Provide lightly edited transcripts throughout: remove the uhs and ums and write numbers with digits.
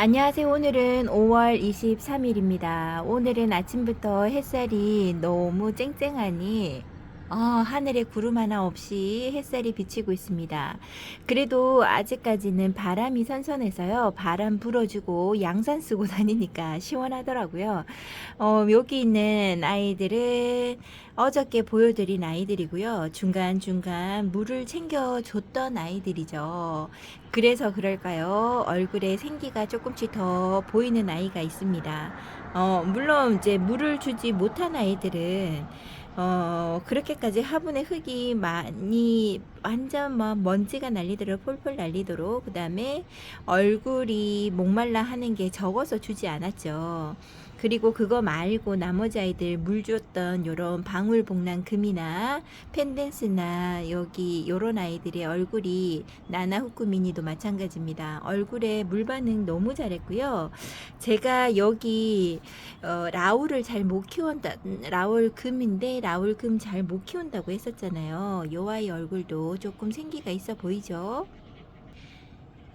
안녕하세요. 오늘은 5월 23일입니다. 오늘은 아침부터 햇살이 너무 쨍쨍하니 하늘에 구름 하나 없이 햇살이 비치고 있습니다. 그래도 아직까지는 바람이 선선해서요. 바람 불어주고 양산 쓰고 다니니까 시원하더라고요. 여기 있는 아이들은 어저께 보여드린 아이들이고요. 중간중간 물을 챙겨줬던 아이들이죠. 그래서 그럴까요? 얼굴에 생기가 조금씩 더 보이는 아이가 있습니다. 물론 이제 물을 주지 못한 아이들은 그렇게까지 화분에 흙이 많이 완전 뭐 먼지가 날리도록 폴폴 날리도록 그 다음에 얼굴이 목말라 하는 게 적어서 주지 않았죠. 그리고 그거 말고 나머지 아이들 물 줬던 요런 방울복랑 금이나 펜댄스나 여기 요런 아이들의 얼굴이 나나 후쿠미니도 마찬가지입니다. 얼굴에 물 반응 너무 잘했고요. 제가 여기 라울을 잘 못 키운다, 라울 금인데 라울 금 잘 못 키운다고 했었잖아요. 요 아이 얼굴도 조금 생기가 있어 보이죠?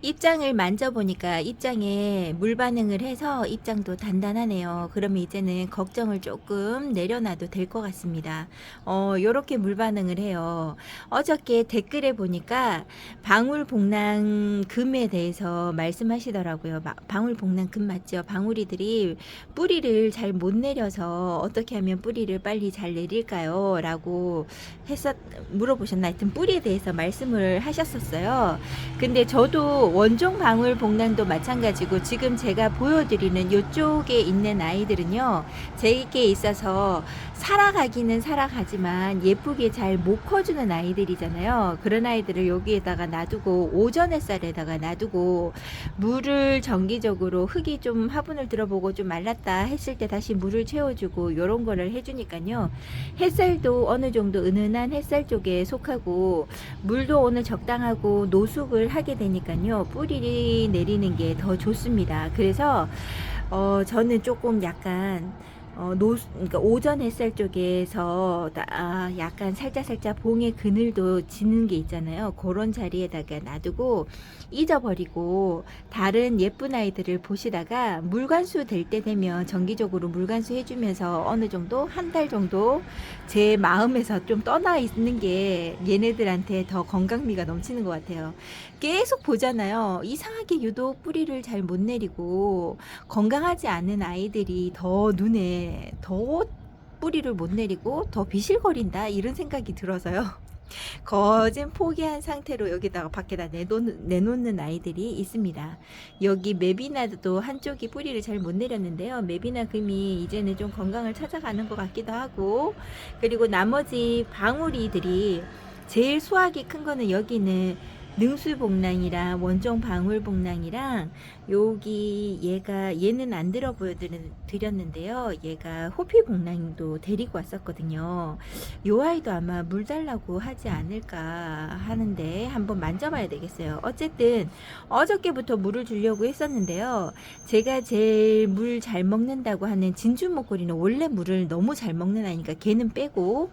입장을 만져보니까 입장에 물 반응을 해서 입장도 단단하네요. 그러면 이제는 걱정을 조금 내려놔도 될 것 같습니다. 요렇게 물 반응을 해요. 어저께 댓글에 보니까 방울복랑 금에 대해서 말씀하시더라고요. 방울복랑 금 맞죠? 방울이들이 뿌리를 잘 못 내려서 어떻게 하면 뿌리를 빨리 잘 내릴까요? 라고 물어보셨나? 하여튼 뿌리에 대해서 말씀을 하셨었어요. 근데 저도 원종 방울복랑도 마찬가지고 지금 제가 보여드리는 이쪽에 있는 아이들은요, 제게 있어서 살아가기는 살아가지만 예쁘게 잘 못 커주는 아이들이잖아요. 그런 아이들을 여기에다가 놔두고 오전 햇살에다가 놔두고 물을 정기적으로 흙이 좀 화분을 들어보고 좀 말랐다 했을 때 다시 물을 채워주고 요런 거를 해주니까요, 햇살도 어느 정도 은은한 햇살 쪽에 속하고 물도 오늘 적당하고 노숙을 하게 되니까요, 뿌리 내리는 게 더 좋습니다. 그래서 저는 조금 약간 그러니까 오전 햇살 쪽에서 약간 살짝 봉의 그늘도 지는 게 있잖아요. 그런 자리에다가 놔두고 잊어버리고 다른 예쁜 아이들을 보시다가 물관수 될 때 되면 정기적으로 물관수 해주면서 어느 정도 한 달 정도 제 마음에서 좀 떠나 있는 게 얘네들한테 더 건강미가 넘치는 것 같아요. 계속 보잖아요. 이상하게 유독 뿌리를 잘 못 내리고 건강하지 않은 아이들이 더 눈에 더 뿌리를 못 내리고 더 비실거린다 이런 생각이 들어서요. 거진 포기한 상태로 여기다가 밖에다 내놓는 아이들이 있습니다. 여기 메비나도 한쪽이 뿌리를 잘 못 내렸는데요. 메비나 금이 이제는 좀 건강을 찾아가는 것 같기도 하고, 그리고 나머지 방울이들이 제일 수확이 큰 거는 여기는 능수복랑이랑 원종 방울복랑이랑 여기 얘는 안 들어 보여드렸는데요. 얘가 호피복랑도 데리고 왔었거든요. 요 아이도 아마 물 달라고 하지 않을까 하는데 한번 만져봐야 되겠어요. 어쨌든 어저께부터 물을 주려고 했었는데요. 제가 제일 물 잘 먹는다고 하는 진주 목걸이는 원래 물을 너무 잘 먹는 아이니까 걔는 빼고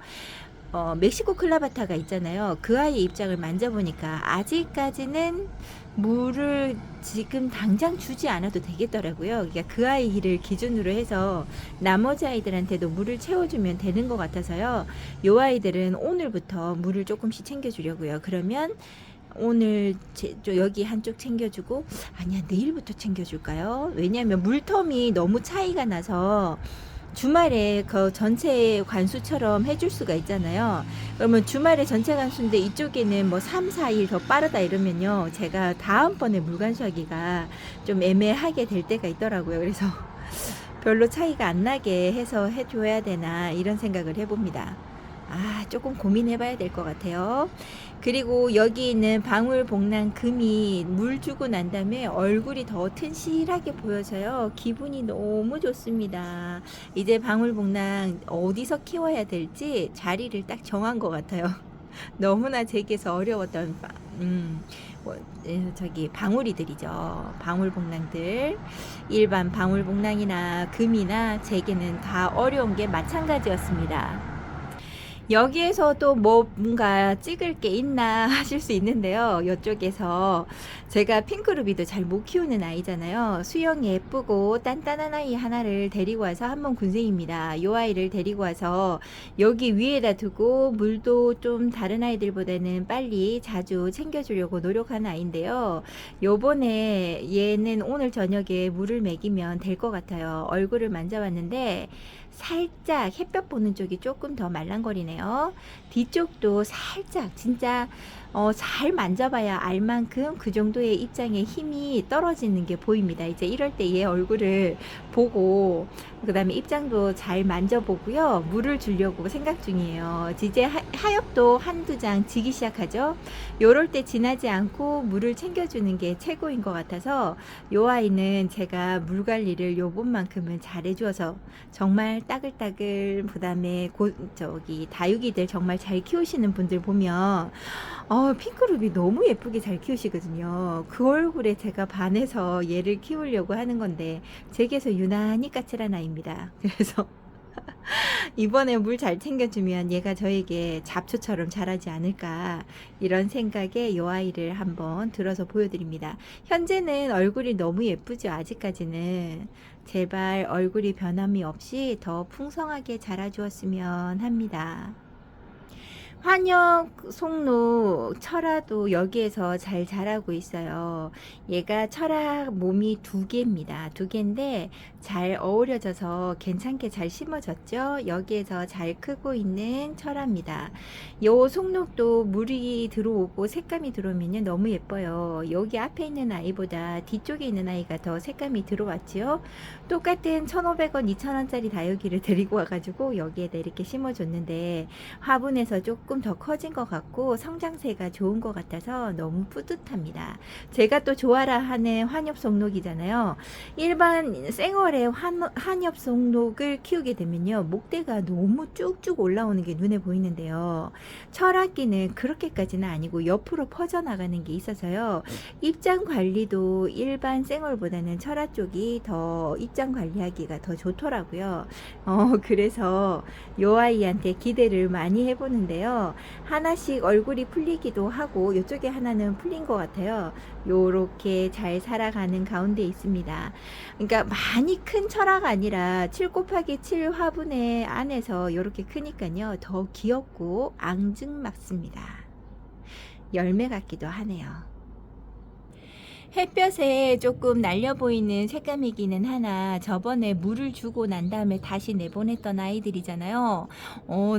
멕시코 클라바타가 있잖아요. 그 아이의 입장을 만져보니까 아직까지는 물을 지금 당장 주지 않아도 되겠더라고요. 그러니까 그 아이를 기준으로 해서 나머지 아이들한테도 물을 채워주면 되는 것 같아서요. 요 아이들은 오늘부터 물을 조금씩 챙겨주려고요. 그러면 오늘 여기 한쪽 챙겨주고, 아니야, 내일부터 챙겨줄까요? 왜냐하면 물텀이 너무 차이가 나서 주말에 그 전체 관수처럼 해줄 수가 있잖아요. 그러면 주말에 전체 관수인데 이쪽에는 뭐 3, 4일 더 빠르다 이러면요, 제가 다음번에 물관수하기가 좀 애매하게 될 때가 있더라고요. 그래서 별로 차이가 안 나게 해서 해줘야 되나 이런 생각을 해봅니다. 조금 고민해봐야 될 것 같아요. 그리고 여기 있는 방울복랑 금이 물 주고 난 다음에 얼굴이 더 튼실하게 보여서요, 기분이 너무 좋습니다. 이제 방울복랑 어디서 키워야 될지 자리를 딱 정한 것 같아요. 너무나 제게서 어려웠던 저기 방울이들이죠. 방울복랑들, 일반 방울복랑이나 금이나 제게는 다 어려운 게 마찬가지였습니다. 여기에서 또 뭔가 찍을 게 있나 하실 수 있는데요. 이쪽에서 제가 핑크루비도 잘 못 키우는 아이잖아요. 수영이 예쁘고 단단한 아이 하나를 데리고 와서 한번 군생입니다. 이 아이를 데리고 와서 여기 위에다 두고 물도 좀 다른 아이들보다는 빨리 자주 챙겨주려고 노력하는 아이인데요. 요번에 얘는 오늘 저녁에 물을 먹이면 될 것 같아요. 얼굴을 만져봤는데 살짝 햇볕 보는 쪽이 조금 더 말랑거리네요. 뒤쪽도 살짝 진짜 잘 만져봐야 알 만큼 그 정도의 입장에 힘이 떨어지는 게 보입니다. 이제 이럴 때 얘 얼굴을 보고 그 다음에 입장도 잘 만져보고요. 물을 주려고 생각 중이에요. 이제 하엽도 한두 장 지기 시작하죠. 요럴 때 지나지 않고 물을 챙겨주는 게 최고인 것 같아서 요 아이는 제가 물 관리를 요번만큼은 잘해주어서 정말 따글따글 그 다음에 저기 다육이들 정말 잘 키우시는 분들 보면 핑크루비 너무 예쁘게 잘 키우시거든요. 그 얼굴에 제가 반해서 얘를 키우려고 하는 건데 제게서 유난히 까칠한 아이입니다. 그래서 이번에 물 잘 챙겨주면 얘가 저에게 잡초처럼 자라지 않을까 이런 생각에 요 아이를 한번 들어서 보여드립니다. 현재는 얼굴이 너무 예쁘죠. 아직까지는 제발 얼굴이 변함이 없이 더 풍성하게 자라주었으면 합니다. 환역 송로 철화도 여기에서 잘 자라고 있어요. 얘가 철화 몸이 두 개입니다. 두 개인데 잘 어우러져서 괜찮게 잘 심어졌죠. 여기에서 잘 크고 있는 철화입니다. 요 송록도 물이 들어오고 색감이 들어오면 너무 예뻐요. 여기 앞에 있는 아이보다 뒤쪽에 있는 아이가 더 색감이 들어왔죠. 똑같은 1,500원, 2,000원짜리 다육이를 데리고 와가지고 여기에다 이렇게 심어줬는데 화분에서 조금 더 커진 것 같고 성장세가 좋은 것 같아서 너무 뿌듯합니다. 제가 또 좋아라 하는 환엽송록이잖아요. 일반 생얼의 환엽송록을 키우게 되면요, 목대가 너무 쭉쭉 올라오는 게 눈에 보이는데요, 철학기는 그렇게까지는 아니고 옆으로 퍼져나가는 게 있어서요, 입장 관리도 일반 생얼보다는 철학 쪽이 더 입장 관리하기가 더 좋더라고요. 그래서 요 아이한테 기대를 많이 해보는데요, 하나씩 얼굴이 풀리기도 하고 이쪽에 하나는 풀린 것 같아요. 요렇게 잘 살아가는 가운데 있습니다. 그러니까 많이 큰 철화가 아니라 7 곱하기 7 화분의 안에서 요렇게 크니까요, 더 귀엽고 앙증맞습니다. 열매 같기도 하네요. 햇볕에 조금 날려 보이는 색감이기는 하나 저번에 물을 주고 난 다음에 다시 내보냈던 아이들이잖아요.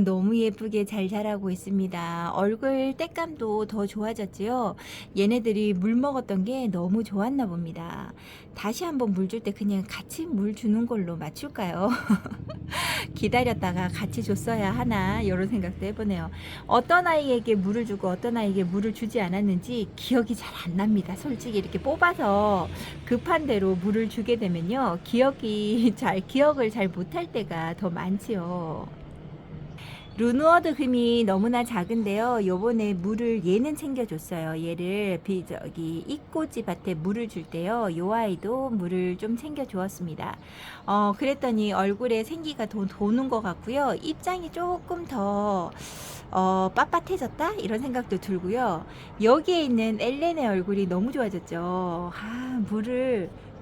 너무 예쁘게 잘 자라고 있습니다. 얼굴 때감도 더 좋아졌지요. 얘네들이 물 먹었던 게 너무 좋았나 봅니다. 다시 한번 물 줄 때 그냥 같이 물 주는 걸로 맞출까요? 기다렸다가 같이 줬어야 하나 이런 생각도 해보네요. 어떤 아이에게 물을 주고 어떤 아이에게 물을 주지 않았는지 기억이 잘 안 납니다. 솔직히 이렇게 뽑아서 급한 대로 물을 주게 되면요, 기억을 잘 못할 때가 더 많지요. 루누어드 흠이 너무나 작은데요, 요번에 물을 얘는 챙겨줬어요. 얘를 저기 이꼬지밭에 물을 줄 때요, 요 아이도 물을 좀 챙겨 주었습니다. 그랬더니 얼굴에 생기가 도는 것 같고요, 입장이 조금 더 빳빳해졌다 이런 생각도 들고요. 여기에 있는 엘렌의 얼굴이 너무 좋아졌죠.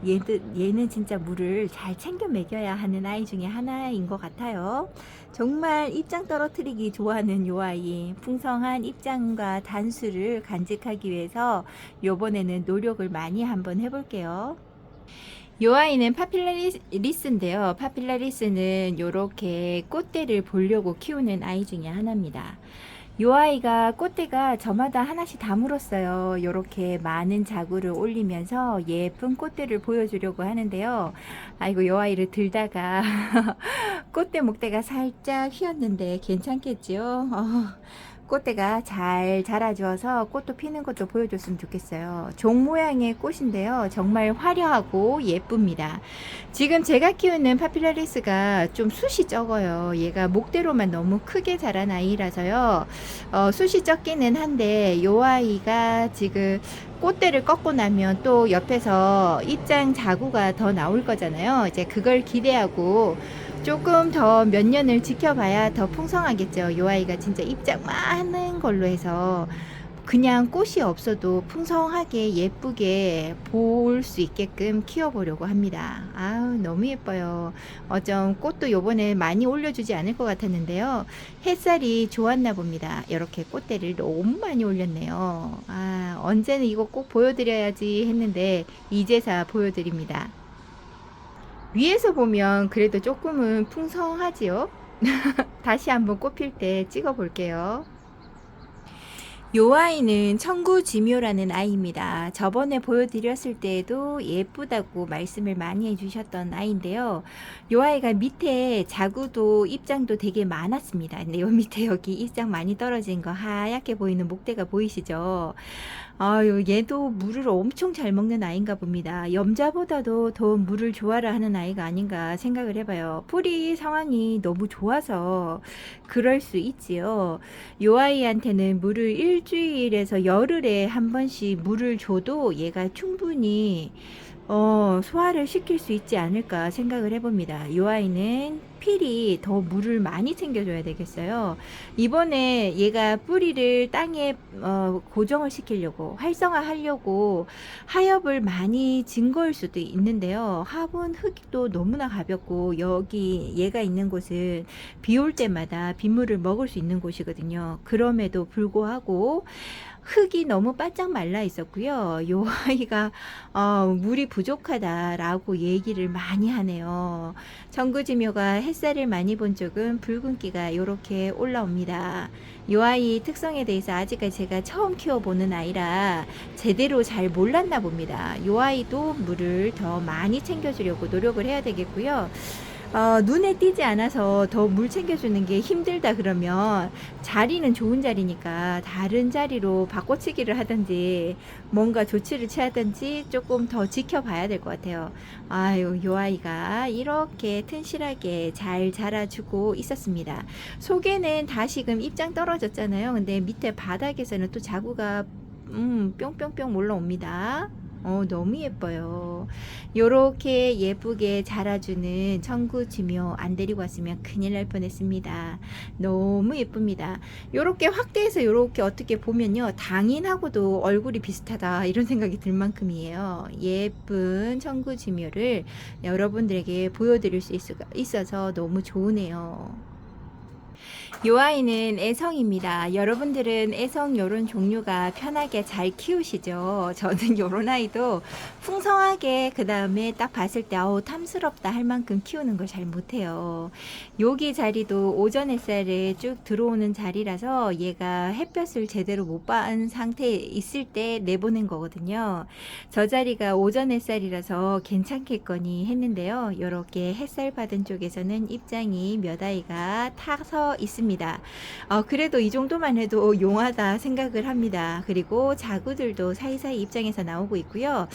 얘는 진짜 물을 잘 챙겨 먹여야 하는 아이 중에 하나인 것 같아요. 정말 입장 떨어뜨리기 좋아하는 요 아이, 풍성한 입장과 단수를 간직하기 위해서 요번에는 노력을 많이 한번 해볼게요. 요 아이는 파필라리스인데요. 파필라리스는 요렇게 꽃대를 보려고 키우는 아이 중에 하나입니다. 요 아이가 꽃대가 저마다 하나씩 다 물었어요. 요렇게 많은 자구를 올리면서 예쁜 꽃대를 보여주려고 하는데요. 아이고, 요 아이를 들다가 꽃대 목대가 살짝 휘었는데 괜찮겠지요? 꽃대가 잘 자라주어서 꽃도 피는 것도 보여줬으면 좋겠어요. 종 모양의 꽃인데요, 정말 화려하고 예쁩니다. 지금 제가 키우는 파필라리스가 좀 숱이 적어요. 얘가 목대로만 너무 크게 자란 아이라서요, 숱이 적기는 한데 요 아이가 지금 꽃대를 꺾고 나면 또 옆에서 입장 자구가 더 나올 거잖아요. 이제 그걸 기대하고 조금 더 몇 년을 지켜봐야 더 풍성하겠죠. 요 아이가 진짜 입장 많은 걸로 해서 그냥 꽃이 없어도 풍성하게 예쁘게 볼 수 있게끔 키워보려고 합니다. 아우, 너무 예뻐요. 좀 꽃도 요번에 많이 올려주지 않을 것 같았는데요. 햇살이 좋았나 봅니다. 이렇게 꽃대를 너무 많이 올렸네요. 아, 언제는 이거 꼭 보여드려야지 했는데 이제서 보여드립니다. 위에서 보면 그래도 조금은 풍성하지요. 다시 한번 꽃 필 때 찍어 볼게요. 요 아이는 청구지묘라는 아이입니다. 저번에 보여드렸을 때에도 예쁘다고 말씀을 많이 해주셨던 아이인데요. 요 아이가 밑에 자구도 입장도 되게 많았습니다. 근데 요 밑에 여기 입장 많이 떨어진 거 하얗게 보이는 목대가 보이시죠? 아유, 얘도 물을 엄청 잘 먹는 아이인가 봅니다. 염자보다도 더 물을 좋아라 하는 아이가 아닌가 생각을 해봐요. 뿌리 상황이 너무 좋아서 그럴 수 있지요. 요 아이한테는 물을 일주일에서 열흘에 한 번씩 물을 줘도 얘가 충분히 소화를 시킬 수 있지 않을까 생각을 해봅니다. 요 아이는 필히 더 물을 많이 챙겨줘야 되겠어요. 이번에 얘가 뿌리를 땅에 고정을 시키려고 활성화하려고 하엽을 많이 진 거일 수도 있는데요. 화분 흙도 너무나 가볍고 여기 얘가 있는 곳은 비 올 때마다 빗물을 먹을 수 있는 곳이거든요. 그럼에도 불구하고 흙이 너무 바짝 말라 있었고요. 요 아이가 물이 부족하다라고 얘기를 많이 하네요. 청구지묘가 햇살을 많이 본 쪽은 붉은기가 이렇게 올라옵니다. 요 아이 특성에 대해서 아직까지 제가 처음 키워보는 아이라 제대로 잘 몰랐나 봅니다. 요 아이도 물을 더 많이 챙겨주려고 노력을 해야 되겠고요. 눈에 띄지 않아서 더 물 챙겨주는 게 힘들다 그러면 자리는 좋은 자리니까 다른 자리로 바꿔치기를 하든지 뭔가 조치를 취하든지 조금 더 지켜봐야 될 것 같아요. 아유, 요 아이가 이렇게 튼실하게 잘 자라주고 있었습니다. 속에는 다시금 입장 떨어졌잖아요. 근데 밑에 바닥에서는 또 자구가 뿅뿅뿅 올라옵니다. 너무 예뻐요. 요렇게 예쁘게 자라주는 청구지묘 안 데리고 왔으면 큰일 날 뻔했습니다. 너무 예쁩니다. 요렇게 확대해서 요렇게 어떻게 보면요, 당인하고도 얼굴이 비슷하다 이런 생각이 들 만큼이에요. 예쁜 청구지묘를 여러분들에게 보여드릴 수 있어서 너무 좋으네요. 요 아이는 애성입니다. 여러분들은 애성 요런 종류가 편하게 잘 키우시죠? 저는 요런 아이도 풍성하게 그 다음에 딱 봤을 때 탐스럽다 할 만큼 키우는 걸 잘 못해요. 여기 자리도 오전 햇살에 쭉 들어오는 자리라서 얘가 햇볕을 제대로 못 받은 상태에 있을 때 내보낸 거거든요. 저 자리가 오전 햇살이라서 괜찮겠거니 했는데요. 요렇게 햇살 받은 쪽에서는 입장이 몇 아이가 타서 있습니다. 그래도 이 정도만 해도 용하다 생각을 합니다. 그리고 자구들도 사이사이 입장에서 나오고 있고요.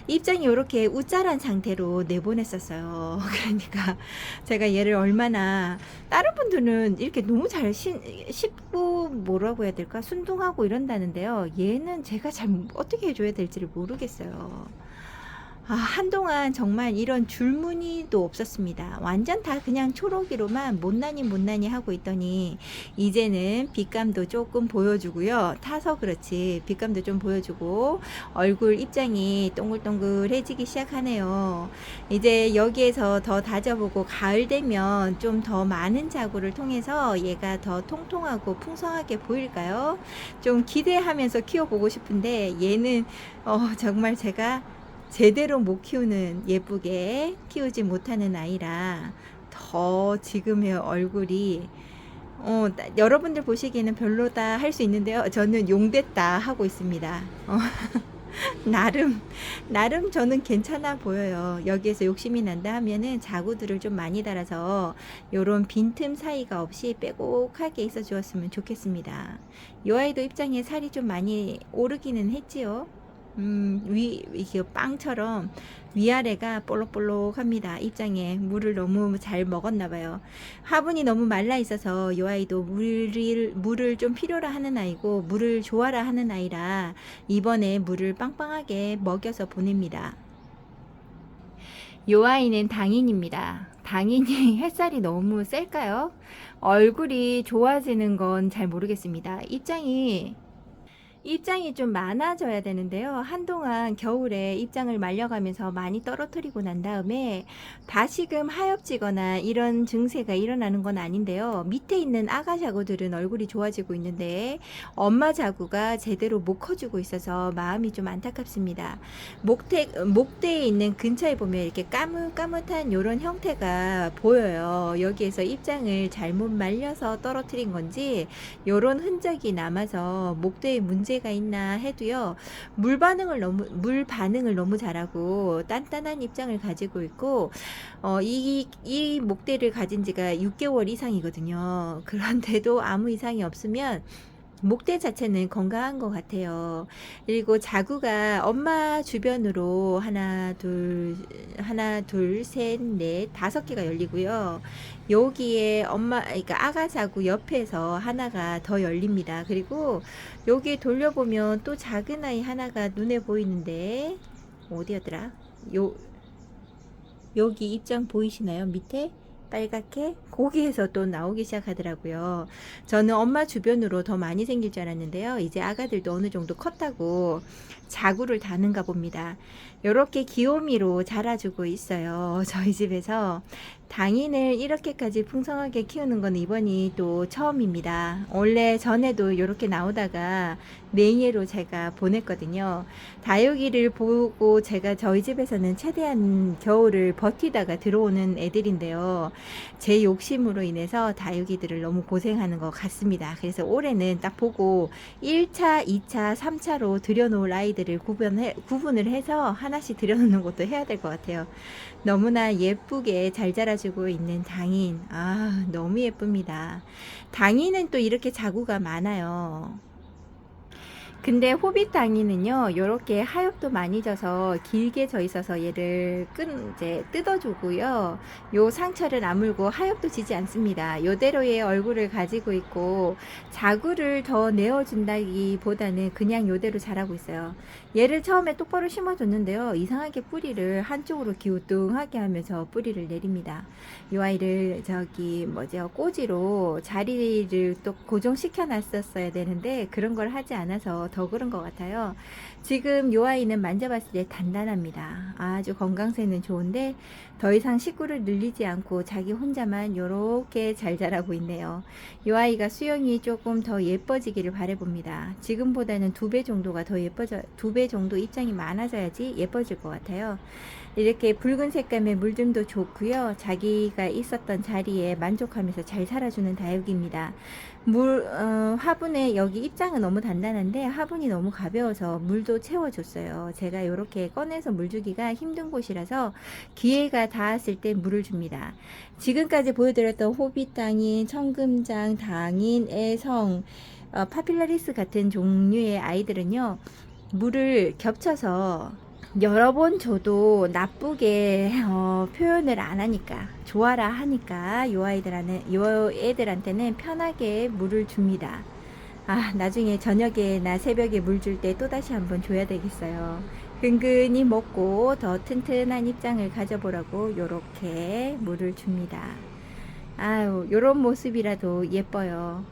입장이 이렇게 우짜란 상태로 내보냈었어요. 그러니까 제가 얘를 얼마나, 다른 분들은 이렇게 너무 잘 씹고 뭐라고 해야 될까, 순둥하고 이런다는데요. 얘는 제가 잘 어떻게 해줘야 될지를 모르겠어요. 한동안 정말 이런 줄무늬도 없었습니다. 완전 다 그냥 초록이로만 못나니 하고 있더니 이제는 빛감도 조금 보여주고요. 타서 그렇지 빛감도 좀 보여주고 얼굴 입장이 동글동글해지기 시작하네요. 이제 여기에서 더 다져보고 가을 되면 좀 더 많은 자구를 통해서 얘가 더 통통하고 풍성하게 보일까요? 좀 기대하면서 키워보고 싶은데 얘는 정말 제가 제대로 못 키우는, 예쁘게 키우지 못하는 아이라 더 지금의 얼굴이 여러분들 보시기에는 별로다 할 수 있는데요. 저는 용됐다 하고 있습니다. 나름 저는 괜찮아 보여요. 여기에서 욕심이 난다 하면은 자구들을 좀 많이 달아서 요런 빈틈 사이가 없이 빼곡하게 있어 주었으면 좋겠습니다. 이 아이도 입장에 살이 좀 많이 오르기는 했지요. 이게 빵처럼 위아래가 볼록볼록합니다. 입장에 물을 너무 잘 먹었나 봐요. 화분이 너무 말라 있어서 이 아이도 물을 좀 필요로 하는 아이고 물을 좋아라 하는 아이라 이번에 물을 빵빵하게 먹여서 보냅니다. 요 아이는 당인입니다. 당인이 햇살이 너무 셀까요? 얼굴이 좋아지는 건 잘 모르겠습니다. 입장이 좀 많아져야 되는데요. 한동안 겨울에 입장을 말려가면서 많이 떨어뜨리고 난 다음에 다시금 하엽지거나 이런 증세가 일어나는 건 아닌데요. 밑에 있는 아가 자구들은 얼굴이 좋아지고 있는데 엄마 자구가 제대로 못 커주고 있어서 마음이 좀 안타깝습니다. 목대에 있는 근처에 보면 이렇게 까뭇까뭇한 이런 형태가 보여요. 여기에서 입장을 잘못 말려서 떨어뜨린 건지 이런 흔적이 남아서 목대에 문제가 있나 해도요. 물 반응을 너무 잘하고 단단한 입장을 가지고 있고 이 목대를 가진 지가 6개월 이상이거든요. 그런데도 아무 이상이 없으면 목대 자체는 건강한 것 같아요. 그리고 자구가 엄마 주변으로 하나, 둘, 셋, 넷, 5개가 열리고요. 여기에 그러니까 아가 자구 옆에서 하나가 더 열립니다. 그리고 여기 돌려보면 또 작은 아이 하나가 눈에 보이는데, 어디였더라? 여기 입장 보이시나요? 밑에? 빨갛게 거기에서 또 나오기 시작하더라고요. 저는 엄마 주변으로 더 많이 생길 줄 알았는데요. 이제 아가들도 어느 정도 컸다고 자구를 다는가 봅니다. 이렇게 귀요미로 자라주고 있어요. 저희 집에서 당인을 이렇게까지 풍성하게 키우는 건 이번이 또 처음입니다. 원래 전에도 이렇게 나오다가 냉이로 제가 보냈거든요. 다육이를 보고 제가 저희 집에서는 최대한 겨울을 버티다가 들어오는 애들인데요. 제 욕심으로 인해서 다육이들을 너무 고생하는 것 같습니다. 그래서 올해는 딱 보고 1차, 2차, 3차로 들여놓을 아이들을 구분을 해서 하나씩 들여놓는 것도 해야 될 것 같아요. 너무나 예쁘게 잘 자라주고 있는 당인. 너무 예쁩니다. 당인은 또 이렇게 자구가 많아요. 근데 호빗 당이는요, 요렇게 하엽도 많이 져서 길게 져 있어서 얘를 이제 뜯어주고요. 요 상처를 아물고 하엽도 지지 않습니다. 요대로의 얼굴을 가지고 있고 자구를 더 내어준다기보다는 그냥 요대로 자라고 있어요. 얘를 처음에 똑바로 심어줬는데요. 이상하게 뿌리를 한쪽으로 기우뚱하게 하면서 뿌리를 내립니다. 요 아이를 꼬지로 자리를 또 고정시켜 놨었어야 되는데 그런 걸 하지 않아서 더 그런 것 같아요. 지금 요 아이는 만져봤을 때 단단합니다. 아주 건강세는 좋은데 더 이상 식구를 늘리지 않고 자기 혼자만 요렇게 잘 자라고 있네요. 요 아이가 수영이 조금 더 예뻐지기를 바라봅니다. 지금보다는 2배 정도가 더 2배 정도 입장이 많아져야지 예뻐질 것 같아요. 이렇게 붉은 색감의 물좀도 좋고요. 자기가 있었던 자리에 만족하면서 잘 살아주는 다육입니다. 화분에 여기 입장은 너무 단단한데 화분이 너무 가벼워서 물도 채워줬어요. 제가 이렇게 꺼내서 물 주기가 힘든 곳이라서 기회가 닿았을 때 물을 줍니다. 지금까지 보여드렸던 호빗 당인, 청금장, 당인, 애성, 파필라리스 같은 종류의 아이들은요. 물을 겹쳐서 여러 번 줘도 나쁘게 표현을 안 하니까 좋아라 하니까 요 애들한테는 편하게 물을 줍니다. 나중에 저녁에나 새벽에 물 줄 때 또다시 한번 줘야 되겠어요. 근근히 먹고 더 튼튼한 입장을 가져보라고 요렇게 물을 줍니다. 요런 모습이라도 예뻐요.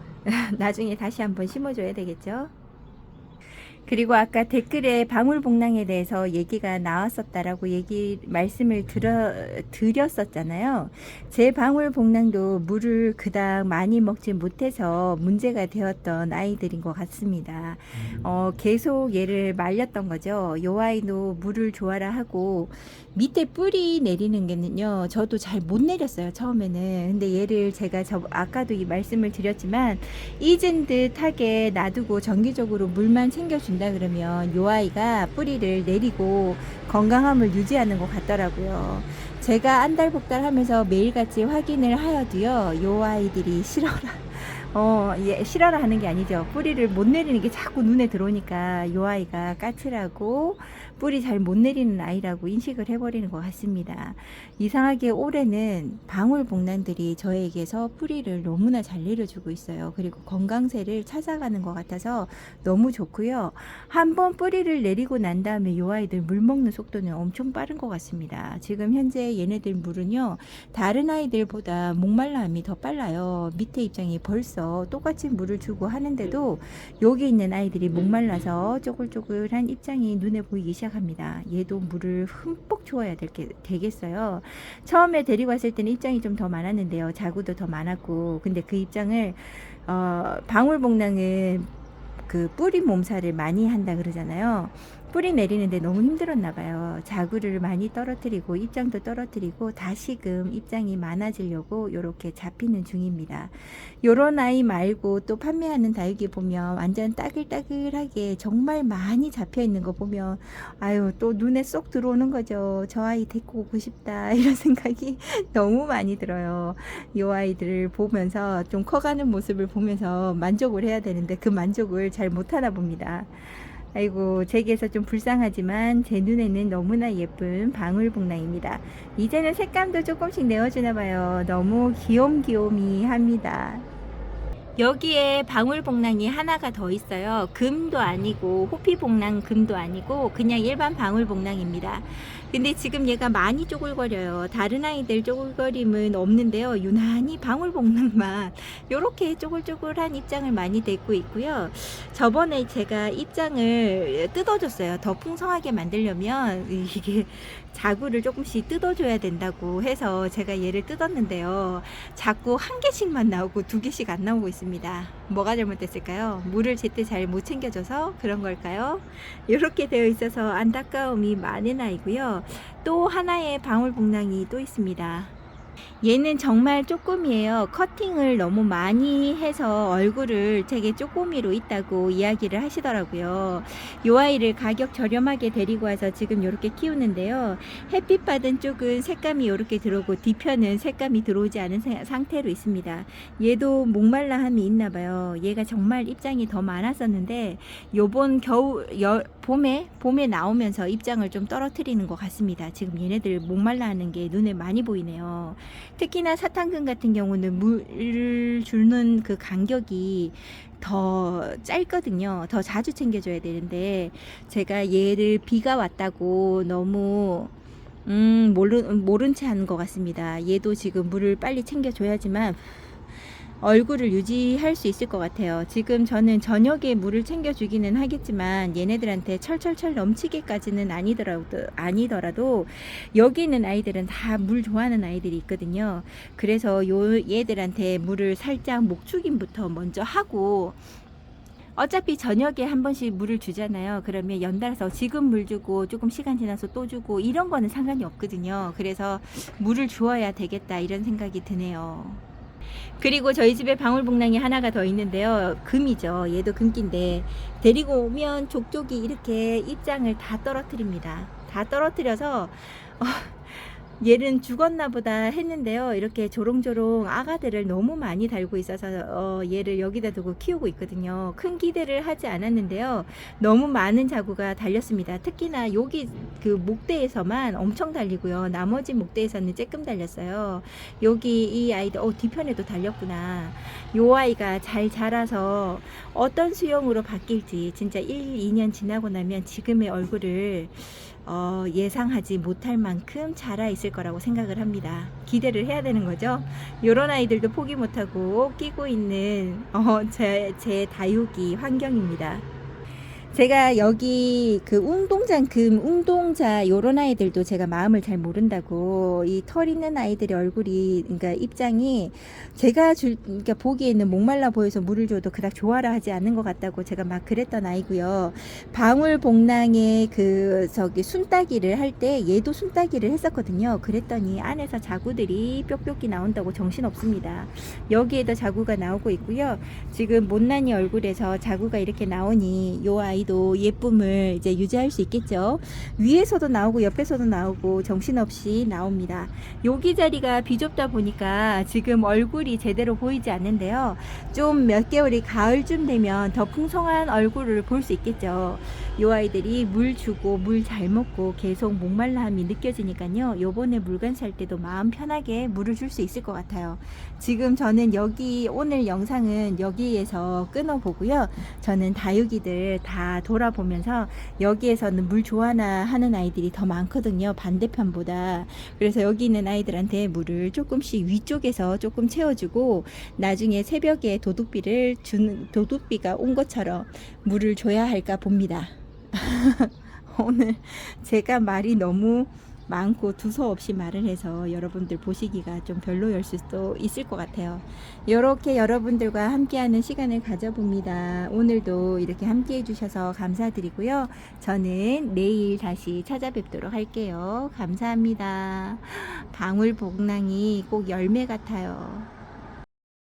나중에 다시 한번 심어줘야 되겠죠. 그리고 아까 댓글에 방울복랑에 대해서 얘기가 나왔었다라고 말씀을 드렸었잖아요. 제 방울복랑도 물을 그닥 많이 먹지 못해서 문제가 되었던 아이들인 것 같습니다. 계속 얘를 말렸던 거죠. 요 아이도 물을 좋아라 하고 밑에 뿌리 내리는 게는요, 저도 잘 못 내렸어요, 처음에는. 근데 얘를 제가 아까도 이 말씀을 드렸지만 잊은 듯하게 놔두고 정기적으로 물만 챙겨준다 그러면 요 아이가 뿌리를 내리고 건강함을 유지하는 것 같더라고요. 제가 안달복달 하면서 매일같이 확인을 하여도요, 요 아이들이 싫어라 싫어라 하는 게 아니죠. 뿌리를 못 내리는 게 자꾸 눈에 들어오니까 요 아이가 까칠하고 뿌리 잘 못 내리는 아이라고 인식을 해버리는 것 같습니다. 이상하게 올해는 방울복랑들이 저에게서 뿌리를 너무나 잘 내려주고 있어요. 그리고 건강세를 찾아가는 것 같아서 너무 좋고요. 한번 뿌리를 내리고 난 다음에 요 아이들 물 먹는 속도는 엄청 빠른 것 같습니다. 지금 현재 얘네들 물은요, 다른 아이들보다 목말라함이 더 빨라요. 밑에 입장이 벌써 똑같이 물을 주고 하는데도 여기 있는 아이들이 목말라서 쪼글쪼글한 입장이 눈에 보이기 시작합니다. 얘도 물을 흠뻑 주어야 되겠어요. 처음에 데리고 왔을 때는 입장이 좀 더 많았는데요. 자구도 더 많았고, 근데 그 입장을 방울복랑은 그 뿌리 몸살을 많이 한다 그러잖아요. 뿌리 내리는데 너무 힘들었나 봐요. 자구를 많이 떨어뜨리고 입장도 떨어뜨리고 다시금 입장이 많아지려고 이렇게 잡히는 중입니다. 요런 아이 말고 또 판매하는 다육이 보면 완전 따글따글하게 정말 많이 잡혀 있는 거 보면 아유, 또 눈에 쏙 들어오는 거죠. 저 아이 데리고 오고 싶다 이런 생각이 너무 많이 들어요. 요 아이들을 보면서 좀 커가는 모습을 보면서 만족을 해야 되는데 그 만족을 잘 못하나 봅니다. 아이고, 제게서 좀 불쌍하지만 제 눈에는 너무나 예쁜 방울복랑입니다. 이제는 색감도 조금씩 내어주나 봐요. 너무 귀염귀염이 합니다. 여기에 방울복랑이 하나가 더 있어요. 금도 아니고 호피복랑 금도 아니고 그냥 일반 방울복랑입니다. 근데 지금 얘가 많이 쪼글거려요. 다른 아이들 쪼글거림은 없는데요. 유난히 방울복랑만 이렇게 쪼글쪼글한 입장을 많이 냈고 있고요. 저번에 제가 입장을 뜯어줬어요. 더 풍성하게 만들려면 이게 자구를 조금씩 뜯어줘야 된다고 해서 제가 얘를 뜯었는데요. 자꾸 한 개씩만 나오고 두 개씩 안 나오고 있습니다. 뭐가 잘못됐을까요? 물을 제때 잘 못 챙겨줘서 그런 걸까요? 이렇게 되어 있어서 안타까움이 많은 아이고요. 또 하나의 방울복랑이 또 있습니다. 얘는 정말 쪼꼬미예요. 커팅을 너무 많이 해서 얼굴을 되게 쪼꼬미로 있다고 이야기를 하시더라고요. 요 아이를 가격 저렴하게 데리고 와서 지금 이렇게 키우는데요. 햇빛 받은 쪽은 색감이 이렇게 들어오고 뒤편은 색감이 들어오지 않은 상태로 있습니다. 얘도 목말라함이 있나 봐요. 얘가 정말 입장이 더 많았었는데 요번 봄에 나오면서 입장을 좀 떨어뜨리는 것 같습니다. 지금 얘네들 목말라 하는 게 눈에 많이 보이네요. 특히나 사탕금 같은 경우는 물을 주는 그 간격이 더 짧거든요. 더 자주 챙겨줘야 되는데 제가 얘를 비가 왔다고 너무 모른 채 하는 것 같습니다. 얘도 지금 물을 빨리 챙겨줘야지만 얼굴을 유지할 수 있을 것 같아요. 지금 저는 저녁에 물을 챙겨주기는 하겠지만 얘네들한테 철철철 넘치게까지는 아니더라도 여기 있는 아이들은 다 물 좋아하는 아이들이 있거든요. 그래서 얘들한테 물을 살짝 목축임부터 먼저 하고 어차피 저녁에 한 번씩 물을 주잖아요. 그러면 연달아서 지금 물 주고 조금 시간 지나서 또 주고 이런 거는 상관이 없거든요. 그래서 물을 주어야 되겠다 이런 생각이 드네요. 그리고 저희 집에 방울복랑이 하나가 더 있는데요. 금이죠. 얘도 금기인데 데리고 오면 족족이 이렇게 입장을 다 떨어뜨립니다. 다 떨어뜨려서 얘는 죽었나 보다 했는데요. 이렇게 조롱조롱 아가들을 너무 많이 달고 있어서 얘를 여기다 두고 키우고 있거든요. 큰 기대를 하지 않았는데요. 너무 많은 자구가 달렸습니다. 특히나 여기 그 목대에서만 엄청 달리고요. 나머지 목대에서는 조금 달렸어요. 여기 이 아이들 뒤편에도 달렸구나. 요 아이가 잘 자라서 어떤 수영으로 바뀔지 진짜 1, 2년 지나고 나면 지금의 얼굴을 예상하지 못할 만큼 자라 있을 거라고 생각을 합니다. 기대를 해야 되는 거죠. 요런 아이들도 포기 못하고 끼고 있는 제 다육이 환경입니다. 제가 여기 그 웅동자 요런 아이들도 제가 마음을 잘 모른다고 이 털 있는 아이들의 얼굴이 그러니까 입장이 제가 그러니까 보기에는 목말라 보여서 물을 줘도 그닥 좋아라 하지 않는 것 같다고 제가 막 그랬던 아이고요. 방울복랑의 그 순따기를 할 때 얘도 순따기를 했었거든요. 그랬더니 안에서 자구들이 뾱뾱이 나온다고 정신없습니다. 여기에도 자구가 나오고 있고요. 지금 못난이 얼굴에서 자구가 이렇게 나오니 요 아이 아이도 예쁨을 이제 유지할 수 있겠죠. 위에서도 나오고 옆에서도 나오고 정신없이 나옵니다. 여기 자리가 비좁다 보니까 지금 얼굴이 제대로 보이지 않는데요. 좀 몇 개월이 가을쯤 되면 더 풍성한 얼굴을 볼 수 있겠죠. 요 아이들이 물 주고 물 잘 먹고 계속 목말라함이 느껴지니까요. 요번에 물건 살 때도 마음 편하게 물을 줄 수 있을 것 같아요. 지금 저는 여기 오늘 영상은 여기에서 끊어 보고요. 저는 다육이들 다 돌아보면서 여기에서는 물 좋아하나 하는 아이들이 더 많거든요. 반대편보다. 그래서 여기 있는 아이들한테 물을 조금씩 위쪽에서 조금 채워주고 나중에 새벽에 도둑비가 온 것처럼 물을 줘야 할까 봅니다. 오늘 제가 말이 너무 많고 두서없이 말을 해서 여러분들 보시기가 좀 별로일 수도 있을 것 같아요. 이렇게 여러분들과 함께하는 시간을 가져봅니다. 오늘도 이렇게 함께 해주셔서 감사드리고요. 저는 내일 다시 찾아뵙도록 할게요. 감사합니다. 방울복랑이 꼭 열매 같아요.